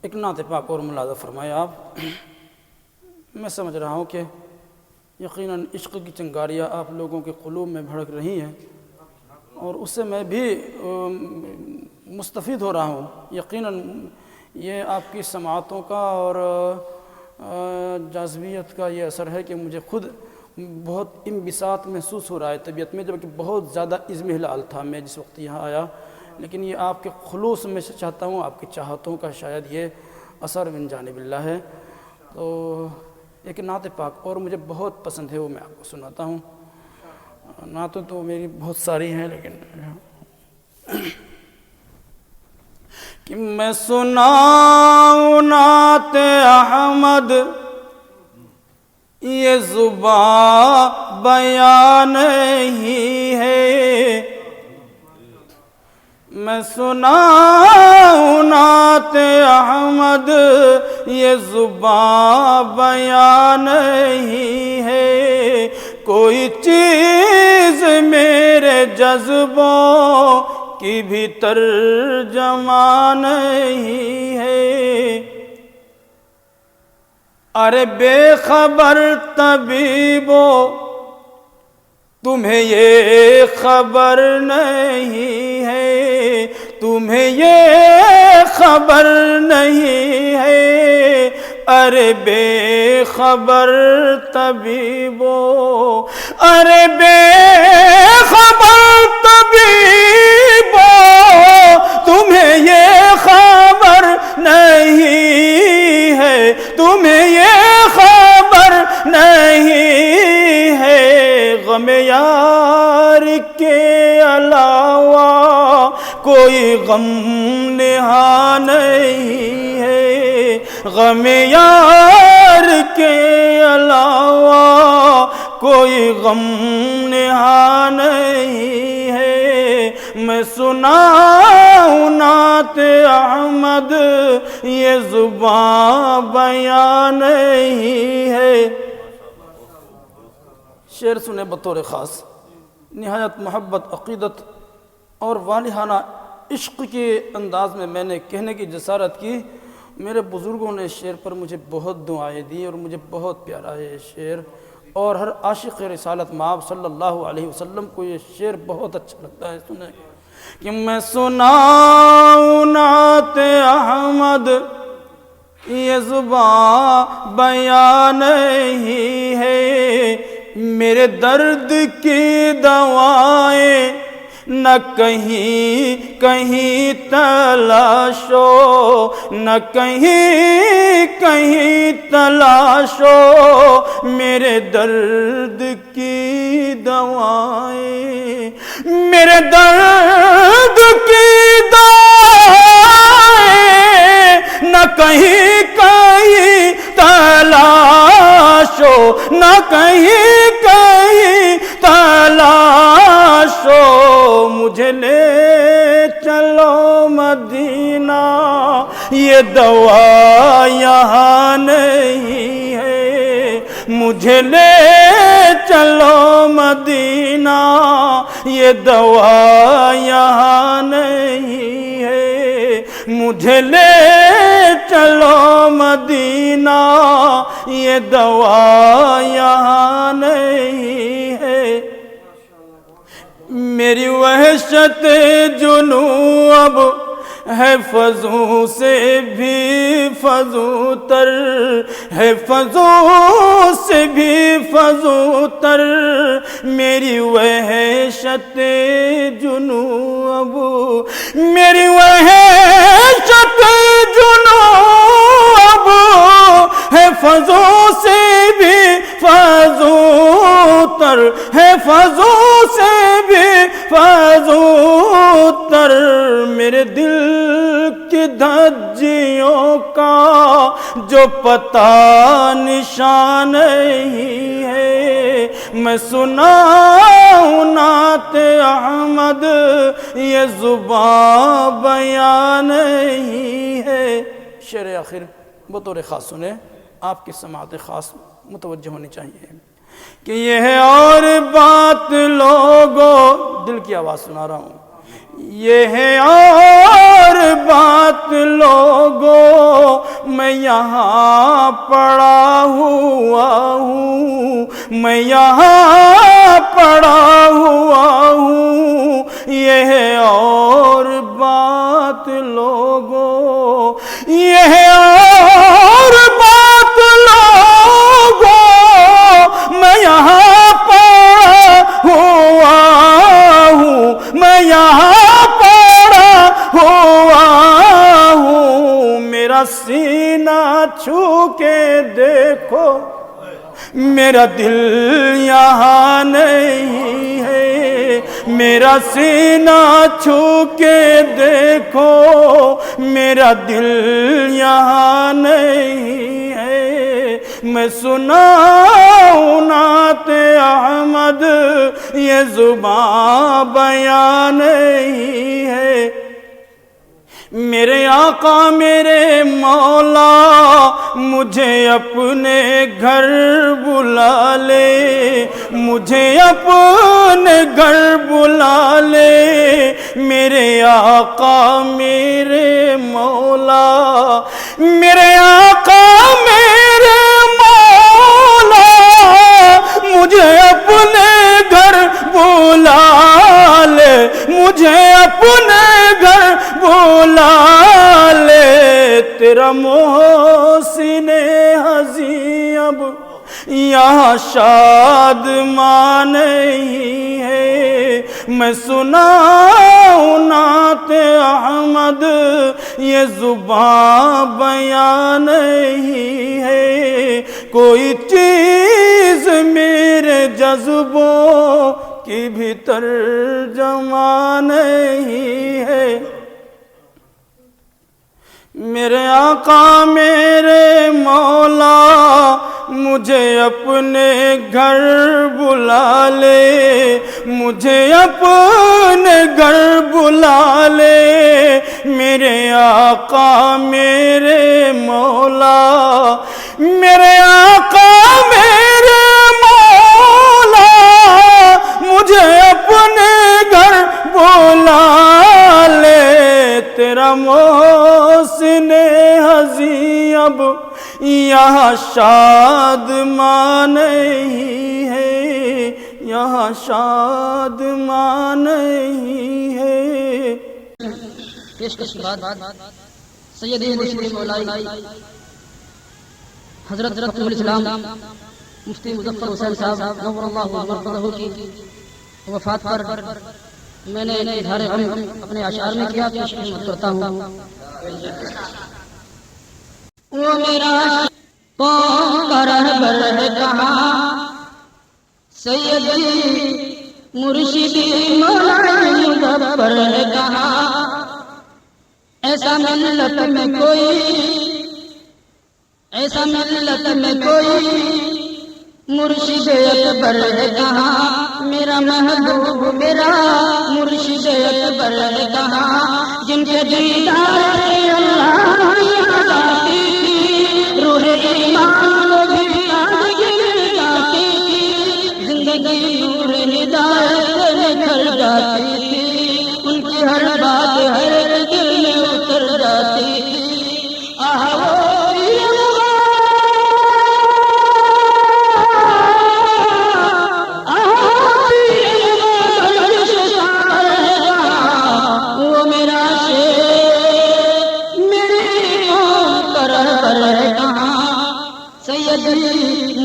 ایک نعت پاک اور ملاحظہ فرمائے آپ۔ میں سمجھ رہا ہوں کہ یقیناً عشق کی چنگاریاں آپ لوگوں کے قلوب میں بھڑک رہی ہیں اور اس سے میں بھی مستفید ہو رہا ہوں۔ یقیناً یہ آپ کی سماعتوں کا اور جاذبیت کا یہ اثر ہے کہ مجھے خود بہت انبساط محسوس ہو رہا ہے طبیعت میں، جبکہ بہت زیادہ اضمحلال تھا میں جس وقت یہاں آیا، لیکن یہ آپ کے خلوص میں سے چاہتا ہوں، آپ کی چاہتوں کا شاید یہ اثر من جانب اللہ ہے۔ تو ایک نعت پاک اور مجھے بہت پسند ہے، وہ میں آپ کو سناتا ہوں۔ نعتیں تو میری بہت ساری ہیں، لیکن کہ میں سناؤں نعت احمد یہ زباں بیان ہی ہے، میں سناؤں نعت احمد یہ زباں بیان ہی ہے، کوئی چیز میرے جذبوں کی بھی ترجمہ نہیں ہے۔ ارے بے خبر طبیبو تمہیں یہ خبر نہیں ہے، تمہیں یہ خبر نہیں ہے۔ ارے بے خبر طبیبو، ارے بے خبر طبیبو تمہیں یہ خبر نہیں ہے، تمہیں یہ خبر نہیں ہے۔ غم یار کے علاوہ کوئی غم نہا نہیں ہے، غم یار کے علاوہ کوئی غم نہا نہیں ہے۔ میں سناؤں نعت احمد یہ زباں بیان نہیں ہے۔ شعر سنے بطور خاص، نہایت محبت، عقیدت اور والہانہ عشق کے انداز میں نے کہنے کی جسارت کی۔ میرے بزرگوں نے شعر پر مجھے بہت دعائیں دی اور مجھے بہت پیارا ہے یہ شعر، اور ہر عاشق رسالت مآب صلی اللہ علیہ وسلم کو یہ شعر بہت اچھا لگتا ہے سنے کہ میں سناؤں نعت احمد یہ زباں بیان ہی ہے، میرے درد کی دوائیں نہ کہیں کہیں تلاش ہو، نہ کہیں کہیں تلاش ہو، میرے درد کی دوائیں، میرے درد کی دوائیں نہ کہیں کہیں تلاش ہو، نہ کہیں کہیں تلاش ہو، مجھے لے چلو مدینہ یہ دوا یہاں نہیں ہے، مجھے لے چلو مدینہ یہ دوا یہاں نہیں ہے، مجھے لے چلو مدینہ یہ دوا یہاں نہیں ہے۔ میری وحشت جنوں اب ہے فضوں سے بھی فضوں تر، ہے فضوں سے بھی فضوں تر، میری وحشت جنوں اب، میری وحشت جنوں اب ہے فضوں سے بھی فضوں تر، ہے فضوں سے بھی فضوں تر، میرے دل کی دھجیوں کا جو پتہ نشان نہیں ہے، میں سناؤں نعت احمد یہ زباں بیان نہیں ہے۔ شعر آخر بطور خاص سنیں، آپ کی سماعت خاص متوجہ ہونی چاہیے کہ یہ ہے اور بات لوگوں، دل کی آواز سنا رہا ہوں، یہ ہے اور بات لوگوں یہاں پڑا ہوا ہوں، میں یہاں پڑا ہوا ہوں، یہ ہے اور بات لوگوں، یہ ہے اور بات لوگوں، میں یہاں پڑا ہوا ہوں، میں یہاں پڑا ہوا ہوں، میرا سینہ چھو کے دیکھو، میرا دل یہاں نہیں ہے، میرا سینہ چھو کے دیکھو، میرا دل یہاں نہیں ہے، میں سناؤں نعت احمد یہ زباں بیان نہیں ہے، میرے آقا میرے مولا مجھے اپنے گھر بلا لے، مجھے اپنے گھر بلا لے، میرے آقا میرے مولا، میرے آقا میرے مولا مجھے اپنے گھر بلا لے، مجھے اپنے گھر بلا لے، تیرا محسن حزین اب یہاں شاد ماں نہیں ہے، میں سناؤں نعت احمد یہ زباں بیان نہیں ہے، کوئی چیز میرے جذبوں کی بھی ترجمہ نہیں ہے، میرے آقا میرے مولا مجھے اپنے گھر بلا لے، مجھے اپنے گھر بلا لے، میرے آقا میرے مولا، میرے آقا میرے مولا مجھے اپنے گھر بلا لے، تیرا محسن حزین اب یہاں شاد ماں نہیں ہے، یہاں شاد ماں نہیں ہے۔ پیشکش کے بعد سیدی مرشد مولائی حضرت رسول الاسلام مفتی مظفر حسین صاحب نور اللہ مرقدہ کی وفات پر میں نے اظہار غم اپنے اشعار میں کیا، پیشکش کرتا ہوں۔ وہ میرا قوم کا رہبر ہے کہاں، سیدی مرشدی مولائی مظفر ہے کہاں، ایسا ملت میں کوئی، ایسا ملت میں کوئی مرشد اکبر ہے کہاں، میرا محبوب میرا مرشد اکبر ہے کہاں، جن کے دیدار اللہ یاد آتی تھی، روح ایمان بھی یاد آتی تھی، زندگی نور ہدایت نکھر جاتی تھی، ان کی ہر بات ہر دل میں اتر جاتی تھی، آہو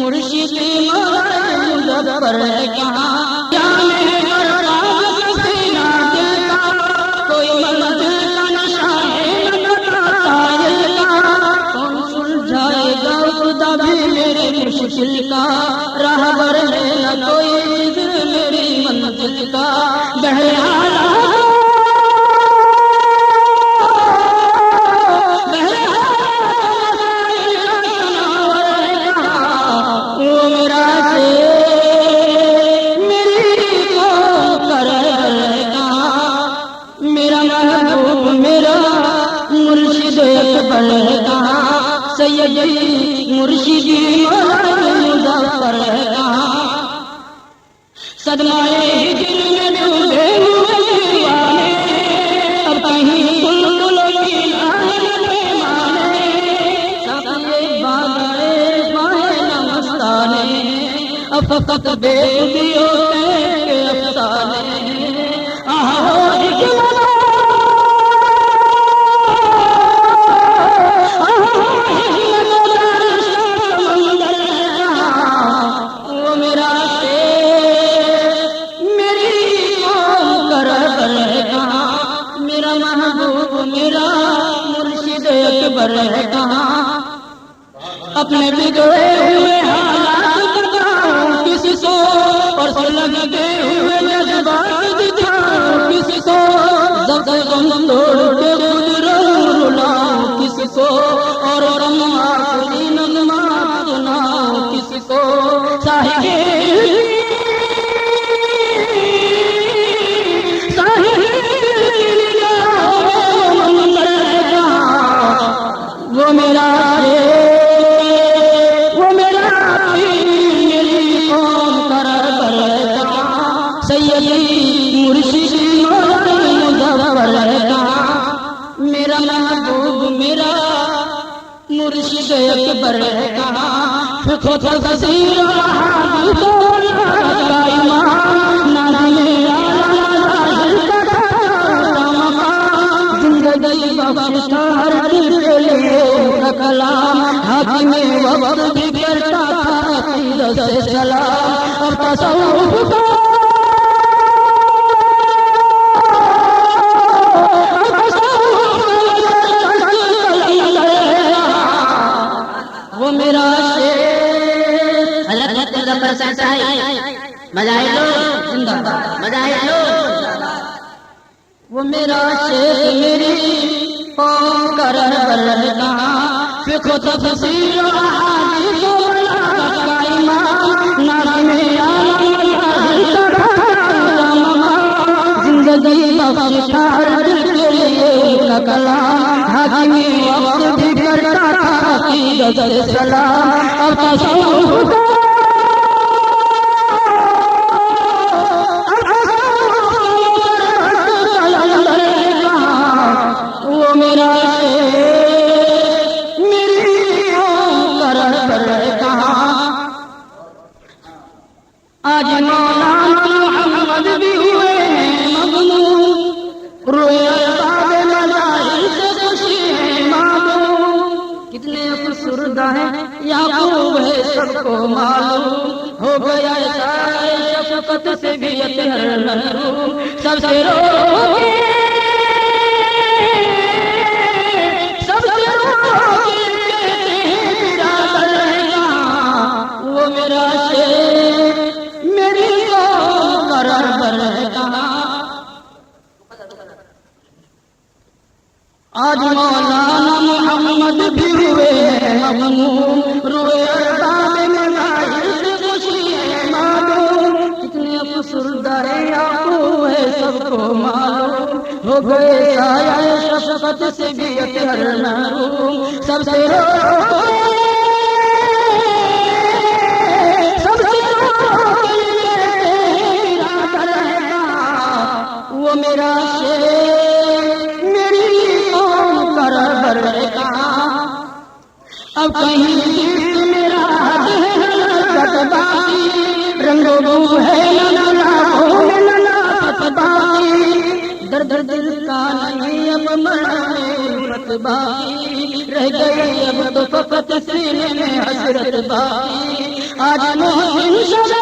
مرشدی مولائی مظفر ہے کہاں، جانے اور راز سینہ دیتا، کوئی منزل کا نشہ ہے نہ سائل کا، کون سلجھائے گا خدا بھی میرے مشکل کا، راہبر ہے نہ کوئی ذکر میری منزل کا، بہرحال سیدی مرشدی مولائی مظفر ہے کہاں، صدمائے دل میں ڈوبے ہوئے دیوانے، اب کہیں بلبل کی لائن پہ مانے، فقط بے خودیوں کے افسانے ہیں وہ میرا میری قوم کا رہبر ہے کہاں میرا محبوب میرا مرشد اکبر ہے کہاں اپنے بگڑے ہوئے حالات بتاؤں کسی کو اور لگے ہوئے جذبات دکھاؤں کسی کو غم توڑ کے خود رلاؤں کسی کو اور آخری نغمات سناؤں کسی کو وہ میرا میرا محبوب میرا مرشد اکبر ہے کہاں فقہ تفسیر احادیث کا امام نازل زندگی بخشتا ہر دل کے لیے کا کلام حاکم وقت بھی کرتا تھا عقیدت سے سلام اور تصوف کا وہ میرا شیخ حضرت ظفر صاحب مجاہد لوگ زندہ باد مجاہد لوگ وہ میرا شیخ میری قوم کا رہبر ہے کہاں فقہ تفسیر احادیث کا امام ناظم زندگی بخشتا ہر دل کے لیے کا کلام حاکم وقت بھی کرتا تھا عقیدت سے سلام اور تصوف وہ میرا میری قوم کا رہبر ہے کہاں آج مولانا محمد بھی ہوئے ہیں مغنون روئے الباب مظاہر سے خوشی ہے معلوم کتنے افسردہ ہیں یعقوب ہے سب کو معلوم ہو گیا ایسا شفقت سے بھی اطہر محروم سب سے رو وہ میرا شیخ میری قوم کا رہبر ہے کہاں آج مولانا محمد بھی ہوئے ہیں مغنون روئے الباب مظاہر سے خوشی ہے معلوم کتنے افسردہ یعقوب ہے سب کو معلوم ہو گئے سایہ شفقت سے بھی اطہر محروم سب سے وہ میرا شیخ میری قوم کا رہبر ہے کہاں اب کہیں میرا باقی رنگ و بو ہے باقی در در دل کا نہیں اب مرحمت باقی رہ گئی اب تو فقط سینے میں حسرت باقی آج محسن شب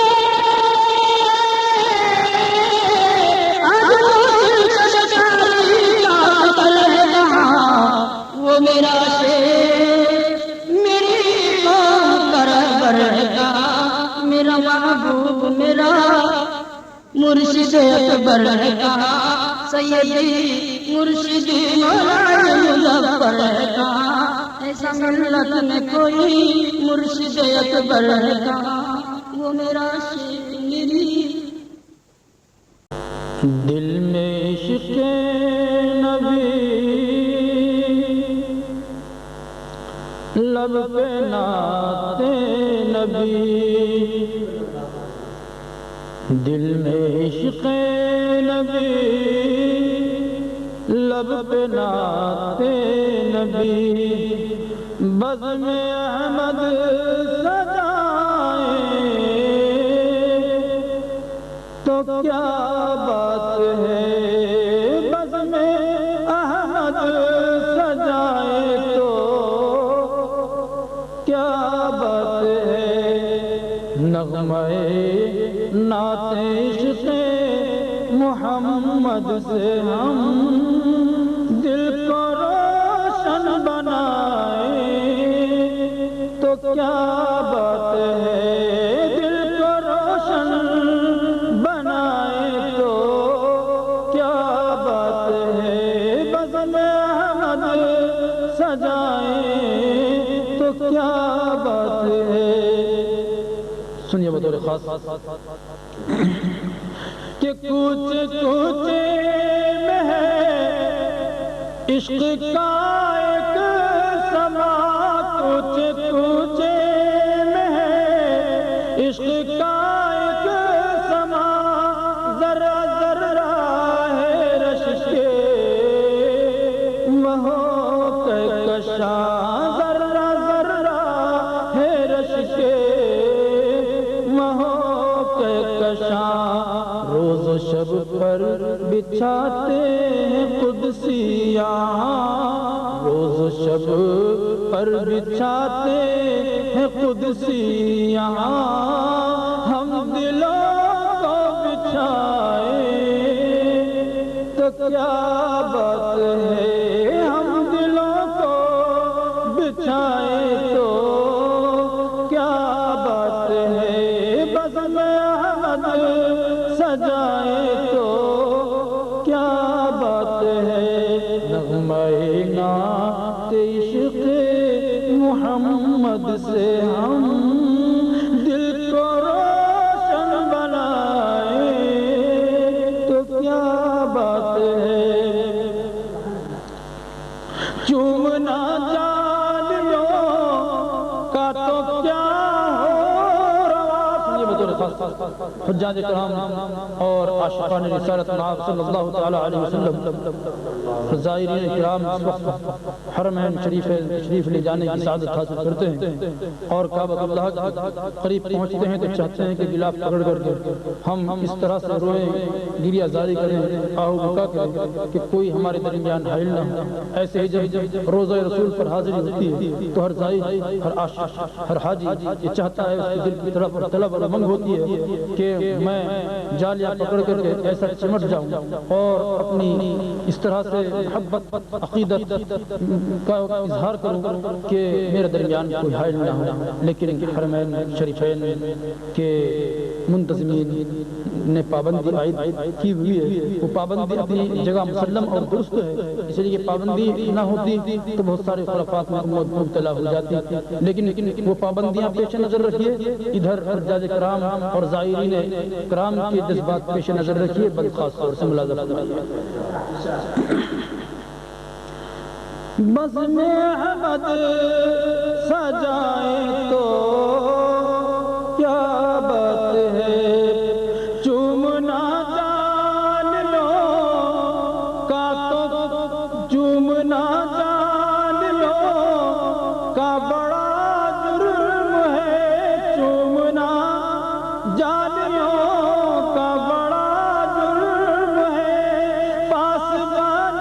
وہ میرا شیخ میری قوم کا رہبر ہے کہاں میرا محبوب میرا مرشد اکبر ہے کہاں سیدی مرشدی مولا مظفر ہے کہاں ایسا ملت میں کوئی مرشد اکبر ہے کہاں وہ میرا شیخ میری دل میں عشق نبی لب پہ نعت نبی دل میں عشق نبی لب پہ نعت نبی بزم احمد سجائے محمد سے ہم دل کو روشن بنائے تو کیا بات ہے، دل کو روشن بنائے تو کیا بات ہے، بزم احمد سجائے تو کیا بات ہے۔ سنیے بطور خاص کہ کوچے کوچے میں ہے عشق کا ایک سما، کوچے کوچے میں ہے عشق کا ایک سما، ذرا ذرا ہے رش کے مہو کہکشاں، ذرا ذرا ہے رش کے مہو کہکشاں، روز و شب پر بچھاتے ہیں قدسیاں، روز و شب پر بچھاتے ہیں قدسیاں، ہم دلوں کو بچھائے تو کیا بات ہے، ہم دلوں کو بچھائے تو کیا بات ہے، بزم احمد سجائے تو کیا بات ہے، نغمہ نعت عشق محمد سے ہم دل کو روشن بنائے تو کیا بات ہے، چومنا جانیوں کا تو کیا ہو روا۔ سنیے بطور خاص حجاج کرام اور عاشقان رسالت مآب صلی اللہ تعالی علیہ وسلم، زائرین کرام اس وقت حرمین شریف لے جانے کی سعادت حاصل کرتے ہیں اور کعبۃ اللہ کے قریب پہنچتے ہیں تو چاہتے ہیں کہ غلاف پکڑ کر کے ہم اس طرح سے روئیں، گریہ زاری کریں، آہو بکا کریں کہ کوئی ہمارے درمیان حائل نہ ہو۔ ایسے ہی جب روضہ رسول پر حاضری ہوتی ہے تو ہر زائر، ہر عاشق، ہر حاجی یہ چاہتا ہے، اس کے دل کی طرف طلب اور امنگ ہوتی ہے کہ میں جالیاں پکڑ کر کے ایسا چمٹ جاؤں اور اپنی اس طرح سے محبت عقیدت کا اظہار کروں کہ میرے درمیان کوئی حائل نہ ہو۔ لیکن حرمین شریفین کے منتظمین نے پابندی عائد کی ہوئی ہے، وہ پابندی اپنی جگہ مسلم اور درست ہے، اس لیے یہ پابندی نہ ہوتی تو بہت سارے خرافات میں امت مبتلا ہو جاتی، لیکن وہ پابندیاں پیش نظر رکھیے، ادھر حجاج کرام اور زائرین کرام کے جذبات پیش نظر رکھیے، بل خاص طور سے ملازمت فرمائیے۔ بزم احمد سجائے تو کیا بات ہے، چومنا جان لو کا تو چومنا جان لو کا بڑا جرم ہے، چومنا جان لو کا بڑا جرم ہے، پاسبان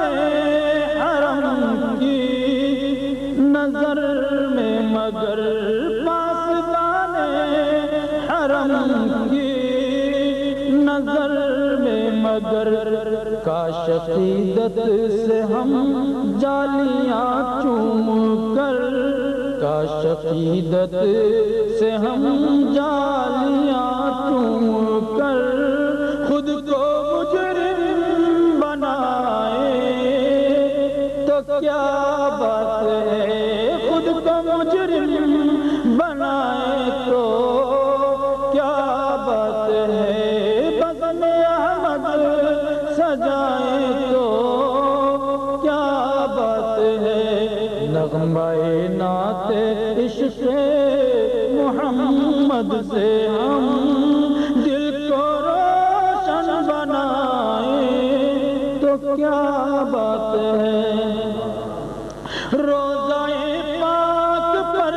حرم کی نظر میں مگر، پاسبان حرم کی نظر میں مگر، کاش عقیدت سے ہم جالیاں چوم کر، کاش عقیدت سے ہم جالیاں چوم کر خود کو مجرم بنائے تو کیا بات ہے، خود کو مجرم بنائے تو کیا بات ہے، بزم احمد سجائے تو کیا بات ہے، نغمہ نعت عشق محمد سے ہم دل کو روشن بنائے تو کیا بات ہے، روضہ پاک پر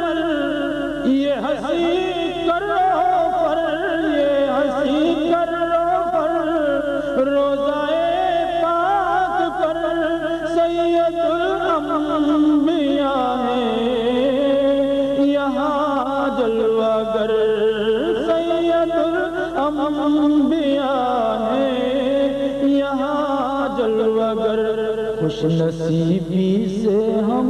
یہ ہنسی کرو پر، یہ ہنسی کرو پر، روضہ پاک پر سید الانبیاء ہے یہاں جلوہ گر، سید الانبیاء ہے یہاں خوش نصیبی سے ہم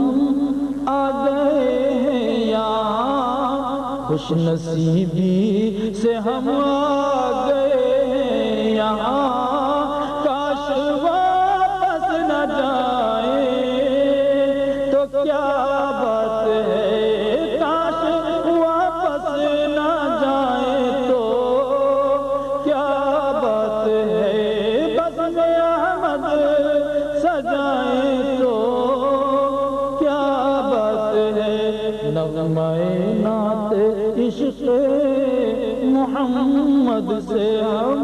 آ گئے ہیں یہاں، خوش نصیبی سے ہم آ گئے ہیں یہاں، کاش واپس نہ جائیں تو کیا بات ہے، کاش واپس نہ جائیں تو کیا بات ہے، بس میں احمد سجائیں تو کیا بات ہے، نغمہ نعت عشق محمد سے ہم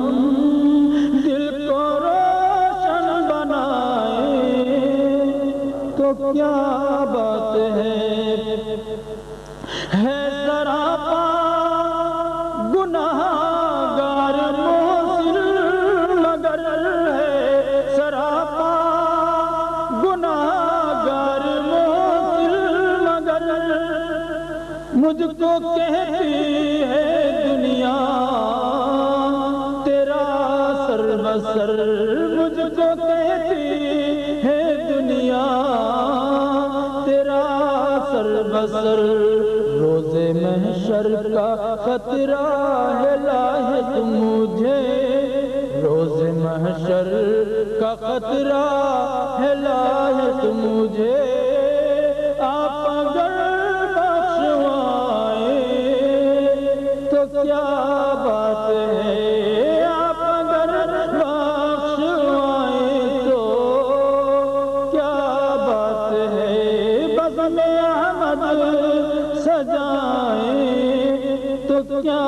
دل کو روشن بنائیں تو کیا بات ہے سراپا گناہگار محسن مگر ہے سراپا گناہگار محسن مگر مجھ کو کہتی ہے دنیا تیرا سر بسر، مجھ کو کہتی ہے دنیا تیرا سر بسر، روز محشر کا خطرہ ہے لاحق مجھے، روز محشر کا خطرہ ہے لاحق مجھے، آپ اگر بخشوائیں تو کیا بات ہے، آپ اگر بخشوائیں تو کیا بات ہے، بس میں احمد سجائیں تو کیا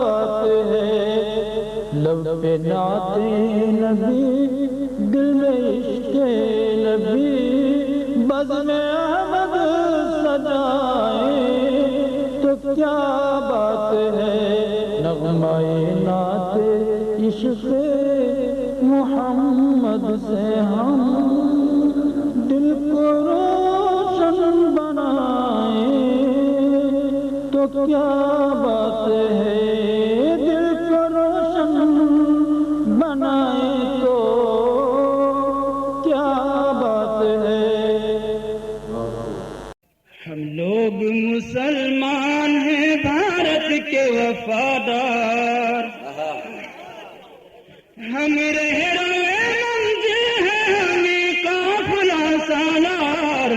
بات ہے، لب پہ نعت نبی دل میں عشق نبی، بس میں احمد سجائیں تو کیا بات ہے، نغمہ نعت عشق محمد سے ہم دل کو روشن بنائیں تو کیا بات ہے، دل کو روشن بنائیں تو کیا بات ہے، ہم لوگ مسلمان ہیں بھارت کے وفادار، ہم رہے منزل ہیں ہمیں قافلہ سالار،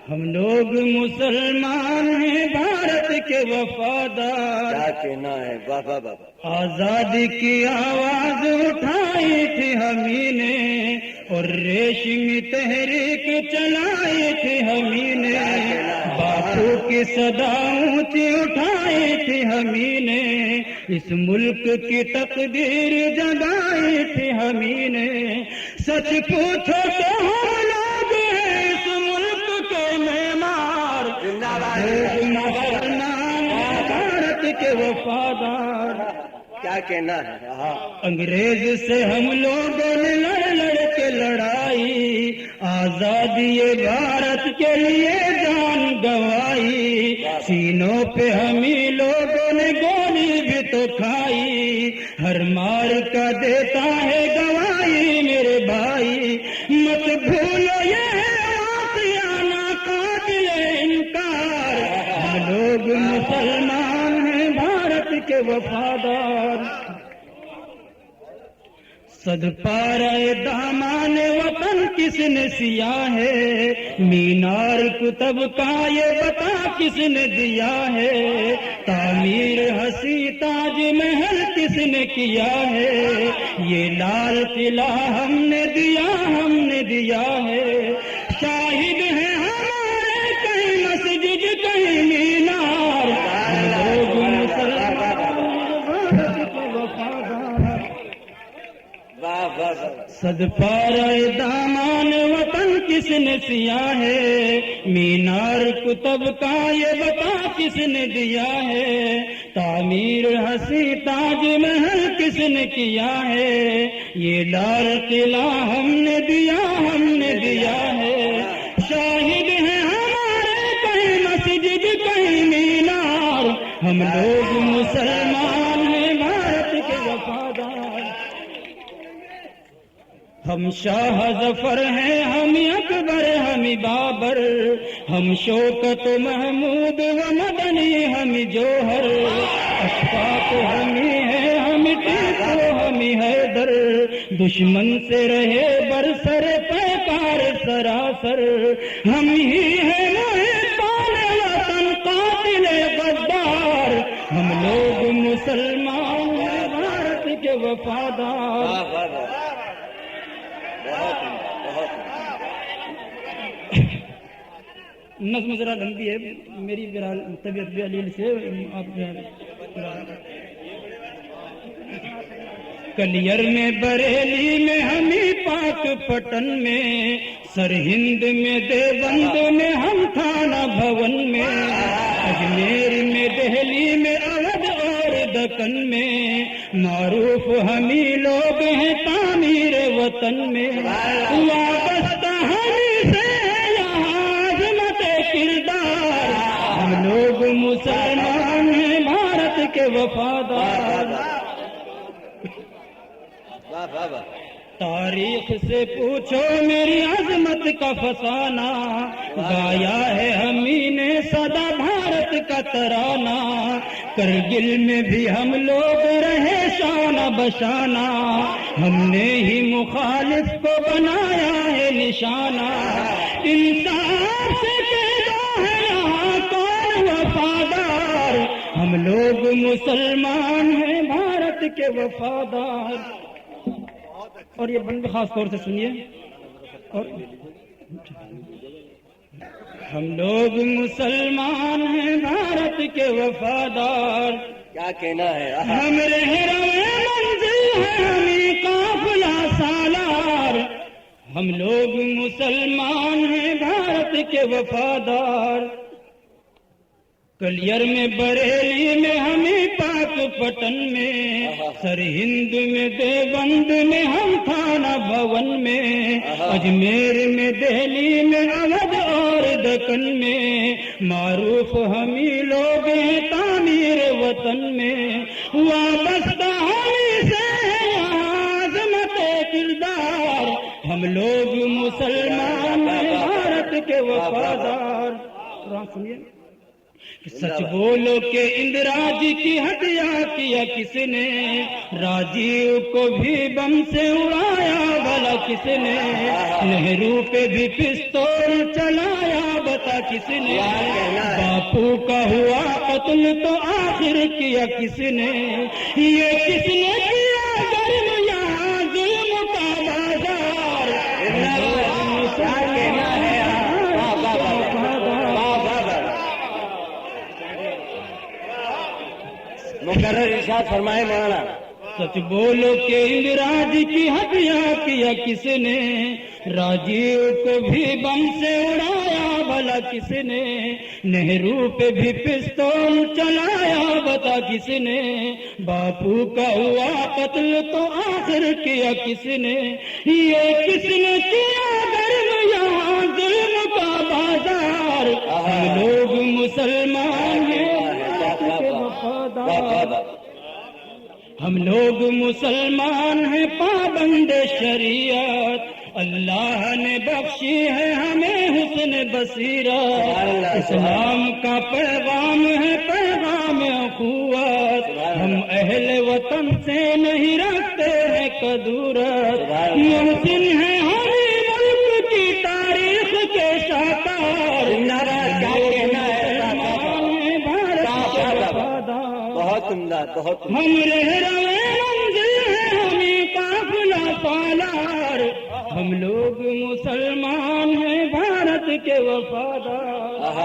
ہم لوگ مسلمان ہیں بھارت کے وفادار، کیا کہنا ہے بابا بابا، آزادی کی آواز اٹھائی تھی ہمیں نے اور ریشمی تحریک چلائی تھی ہمیں نے، باپو کی صدا اونچی اٹھائی تھی ہمیں نے، اس ملک کی تقدیر جگائی تھی ہمیں نے، سچ پوچھو تو ہم لوگ ہیں اس ملک کے معمار، بھارت کے وفادار، کیا کہنا ہے، انگریز سے ہم لوگوں نے لڑ لڑ کے لڑائی، آزادی بھارت کے لیے جان گوائی، سینوں پہ ہمیں لوگوں نے گولی بھی تو کھائی، ہر مار کا دیتا ہے گواہی میرے بھائی، مت بھولو یہ آسیانہ قابل انکار، ہم لوگ مسلمان ہیں بھارت کے وفادار، صد پارہ دامان وطن کس نے سیا ہے، مینار کتب کا یہ بتا کس نے دیا ہے، تعمیر حسی تاج محل کس نے کیا ہے، یہ لال قلعہ ہم نے دیا ہے، شاہد ہیں ہمارے کہیں مسجد کہیں مینار، ہم لوگ مسلمان بھارت کے وفادار، صد پارہ دامان وطن کس نے سیا ہے، مینار کتب کا یہ بتا کس نے دیا ہے، تعمیر حسی تاج محل کس نے کیا ہے، یہ لال قلعہ ہم نے دیا ہے، شاہد ہیں ہمارے کہیں مسجد کہیں مینار، ہم لوگ مسلمان ہیں بھارت کے وفادار، ہم ہم شاہ ظفر ہیں، ہم اکبر، ہم بابر، ہم شوکت و محمود و مدنی، ہم جوہر، اشفاق ہمی ہے، ہم ٹیپو، ہم حیدر، دشمن سے رہے برسر پیکار سراسر، ہم ہی ہیں محبان وطن قاتل غدار، ہم لوگ مسلمان ہیں بھارت کے وفادار۔ واہ واہ واہ، بہت عمدہ، بہت عمدہ۔ نظم ذرا لمبی ہے، میری طبیعت بھی علیل سے آپ کلیر میں بریلی میں ہمیں پاک پٹن میں، سرہند میں دیوبند میں ہم تھانہ بھون میں، اجمیر میں دہلی میں اودھ اور دکن میں، معروف ہمیں لوگ ہیں تعمیر وطن میں، وابستہ ہمیں سے یہاں عظمت کردار، ہم لوگ مسلمان ہیں بھارت کے وفادار۔ واہ واہ واہ، تاریخ سے پوچھو میری عظمت کا فسانہ، گایا ہے ہمیں نے سدا بھارت کا ترانہ، کرگل میں بھی ہم لوگ رہے شانہ بشانہ، ہم نے ہی مخالف کو بنایا ہے نشانہ، انصاف سے کہتا ہے یہاں کون وفادار، ہم لوگ مسلمان ہیں بھارت کے وفادار۔ اور یہ بند خاص طور سے سنیے، اور ہم لوگ مسلمان ہیں بھارت کے وفادار، کیا کہنا ہے، ہم رہنما منزل ہیں ہمیں قافلہ سالار، ہم لوگ مسلمان ہیں بھارت کے وفادار، کلیر میں بریلی میں ہمیں پاک پٹن میں، سرہند میں دیوبند میں ہم تھانہ بھون میں، اجمیر میں دہلی میں اودھ اور دکن میں، معروف ہمیں لوگ ہیں تعمیر وطن میں، وابستہ ہمیں سے یہاں عظمت کردار، ہم لوگ مسلمان ہیں بھارت کے وفادار۔ قرآن سنیے، سچ بولو کہ اندراج کی ہتیا کیا کس نے، راجیو کو بھی بم سے اڑایا بھلا کس نے، نہرو پہ بھی پستول چلایا بتا کس نے، باپو کا ہوا قتل تو آخر کیا کس نے، یہ کس نے کیا گرم یہاں ظلم کا بازار، مقرر ارشاد فرمائے مولانا۔ سچ بولو کہ اندراج کی ہتیا کیا کس نے، راجیو کو بھی بم سے اڑایا بھلا کس نے، نہرو پہ بھی پستول چلایا بتا کس نے، باپو کا ہوا قتل تو آخر کیا کس نے، یہ کس نے کیا گرم یہاں ظلم کا بازار، ہم لوگ مسلمان ہیں وفادار، ہم لوگ مسلمان ہیں پابند شریعت، اللہ نے بخشی ہے ہمیں حسن بصیرت، اسلام کا پیغام ہے پیغام اخوت، ہم اہل وطن سے نہیں رکھتے ہیں کدورت، محسن ہے ہمیں ملک کی تاریخ کے شاکار، بہت عمدہ، بہت عمدہ۔ ہم رہنما منزل ہیں ہمیں قافلہ سالار، ہم لوگ مسلمان ہیں بھارت کے وفادار۔ واہ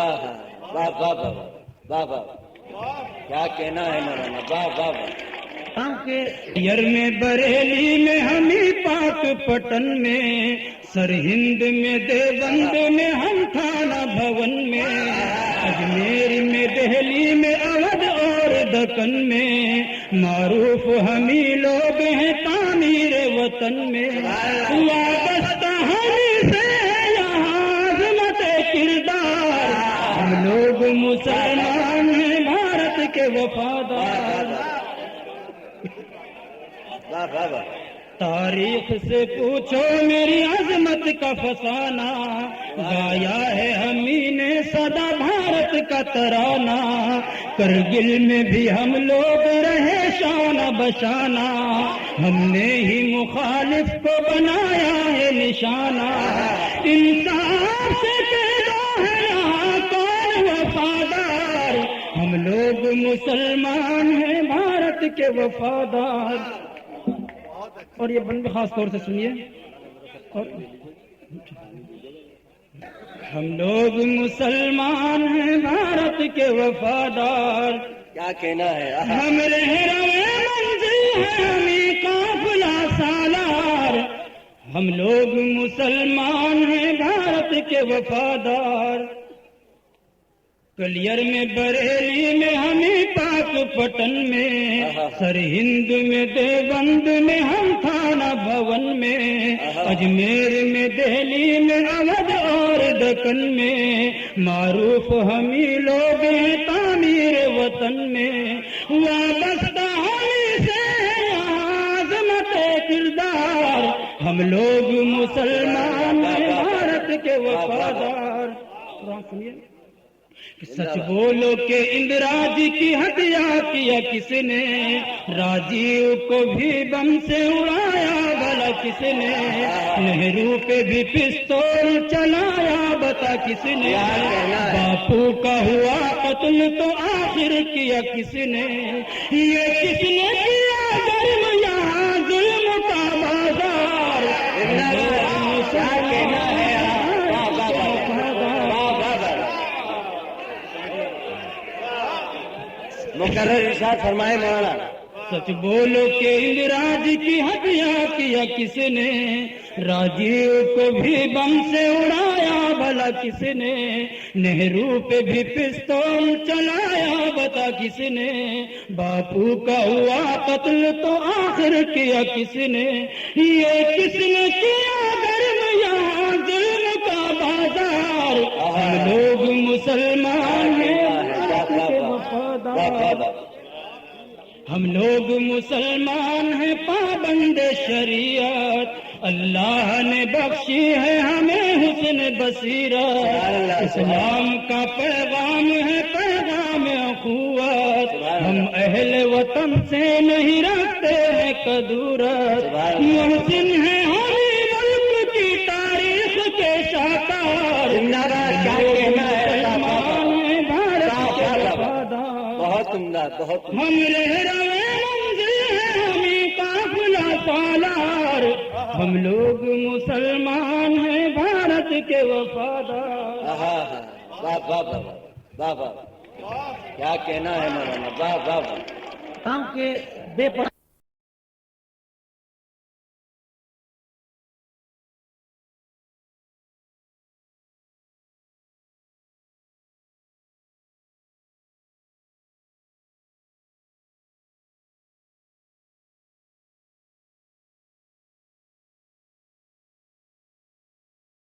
واہ واہ واہ واہ، کیا کہنا ہے مولانا، واہ واہ واہ۔ یر میں بریلی میں ہمیں پاک پٹن میں، سرہند میں دیوبند میں ہم تھانہ بھون میں، اجمیر میں دہلی میں اودھ اور دکن میں، معروف ہمیں لوگ ہیں تعمیر وطن میں، وابستہ ہمیں سے یہاں عظمت کردار، ہم لوگ مسلمان ہیں بھارت کے وفادار۔ واہ واہ واہ، تاریخ سے پوچھو میری عظمت کا فسانہ، گایا ہے ہمیں نے سدا بھارت کا ترانہ، کرگل میں بھی ہم لوگ رہے شانہ بشانہ، ہم نے ہی مخالف کو بنایا ہے نشانہ، انصاف سے پیدا ہے یہاں کون وفادار، ہم لوگ مسلمان ہیں بھارت کے وفادار۔ اور یہ بند خاص طور سے سنیے، اور ہم لوگ مسلمان ہیں بھارت کے وفادار، کیا کہنا ہے؟ ہم رہنما منزل ہیں ہمیں قافلہ سالار، ہم لوگ مسلمان ہیں بھارت کے وفادار، کلیر میں بریلی میں ہمیں پاک پٹن میں، سر ہند میں دیوبند میں ہم تھانہ بھون میں، اجمیر میں دہلی میں اودھ اور دکن میں، معروف ہمیں لوگ ہیں تعمیر وطن میں، وابستہ ہمیں سے عظمت کردار، ہم لوگ مسلمان ہیں بھارت کے وفادار۔ قرآن سنیے، سچ بولو کہ اندرا جی کی ہتیا کیا کس نے، راجیو کو بھی بم سے اڑایا بھلا کس نے، نہرو پہ بھی پستول چلایا بتا کس نے، باپو کا ہوا قتل تو آخر کیا کس نے، یہ کس نے کیا ظلم یہاں ظلم کا بازار، کیا کہنا ہے؟ مقرر ارشاد فرمائے مولانا۔ سچ بولو کہ اندرا جی کی ہتیا کیا کس نے، راجیو کو بھی بم سے اڑایا بھلا کس نے، نہرو پہ بھی پستول چلایا بتا کس نے، باپو کا ہوا قتل تو آخر کیا کس نے، یہ کس نے کیا گرم یہاں ظلم کا بازار، ہم لوگ مسلمان ہیں وفادار، ہم لوگ مسلمان ہیں پابند شریعت، اللہ نے بخشی ہے ہمیں حسن بصیرت، اسلام کا پیغام ہے پیغام اخوت، ہم اہل وطن سے نہیں رکھتے ہیں کدورت، محسن ہیں ہمیں ملک کی تاریخ کے شاکار، بہت عمدہ، بہت عمدہ۔ ہم رہنما منزل ہیں ہمیں قافلہ سالار، ہم لوگ مسلمان ہیں بھارت کے وفادار۔ واہ واہ واہ واہ، کیا کہنا ہے مولانا، واہ واہ واہ۔ کام کے بے